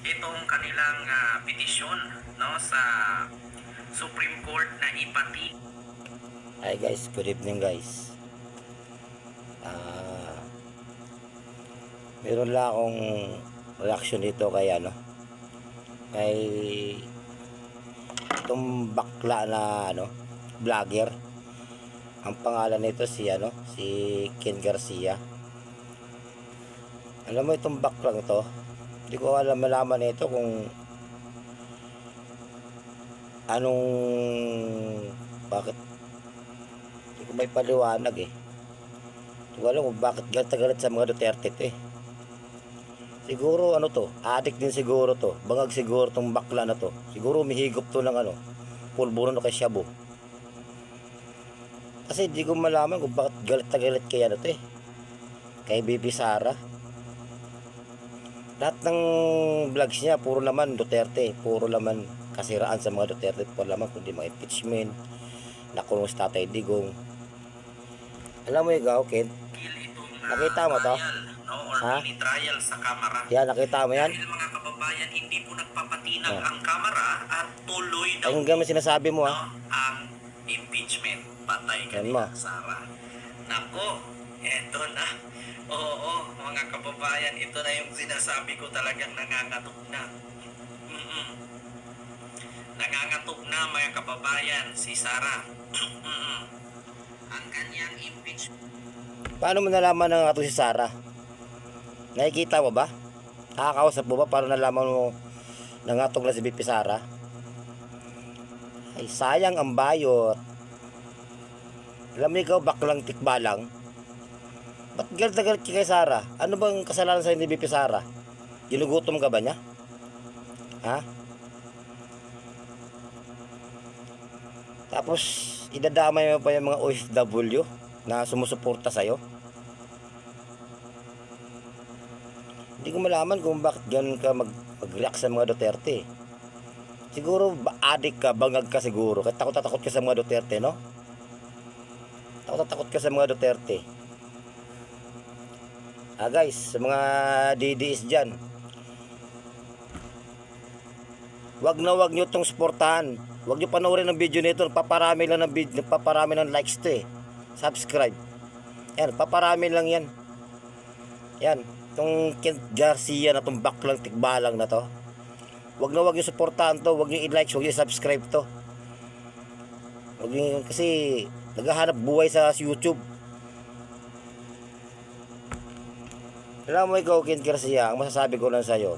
itong kanilang petisyon, no, sa Supreme Court na ipati. Hi guys, good evening guys. Meron lang akong reaction dito kay kay itong bakla na vlogger. Ang pangalan nito si Ken Garcia. Alam mo itong baklang to, hindi ko malaman nito kung anong bakit, hindi ko may paliwanag eh. Hindi ko alam kung bakit galit sa mga Duterte to eh. Siguro addict din siguro to. Bangag siguro tong bakla na to. Siguro umihigop to ng pulburon o kay Shabu. Kasi hindi ko malaman kung bakit galit kay kay Bibi Sara. Lahat ng vlogs niya puro laman Duterte, puro laman kasiraan sa mga Duterte, puro laman kundi mga impeachment, nakulong si Tatay Digong. Alam mo ikaw, Ken? Nakita mo to? Ha? Trial sa kamera. Yan, nakita mo yan? Dahil mga kababayan, hindi po nagpapatinag ang kamera at tuloy daw ay hanggang sinasabi mo ang impeachment. Patay ka nila, Sara. Nako, eto na. Oo, mga kababayan, ito na yung sinasabi ko, talagang nangangatok na. Nangangatok na, mga kababayan, si Sara. Ang kanyang impeachment. Paano mo nalaman na nga si Sara? Nakikita mo ba? Nakakausap mo ba? Paano nalaman mo nangatog na si BP Sara? Ay sayang ang bayot. Alam mo ikaw, baklang tikbalang. Ba't galit na galit kay Sara? Ano bang kasalanan sa ni BP Sara? Ginugutom ka ba niya? Ha? Tapos idadamay mo pa yung mga OFW na sumusuporta sa'yo. Hindi ko malaman kung bakit ganun ka mag-react sa mga Duterte. Siguro addict ka, bangag ka siguro. Kaya takot ka sa mga Duterte, no? Takot ka sa mga Duterte. Guys, sa mga DDS dyan, wag nyo itong suportahan. Wag nyo panoorin ang video nito. Paparami lang ng video, paparami ng likes to eh. Subscribe. Yan, paparami lang yan. Yan, itong Ken Garcia na itong baklang tikbalang na to. Wag nyo suportahan to. Wag nyo i-like, wag nyo i-subscribe to. Wag nyo, kasi naghahanap buhay sa YouTube. Alam mo ikaw, Ken Garcia, ang masasabi ko lang sa'yo,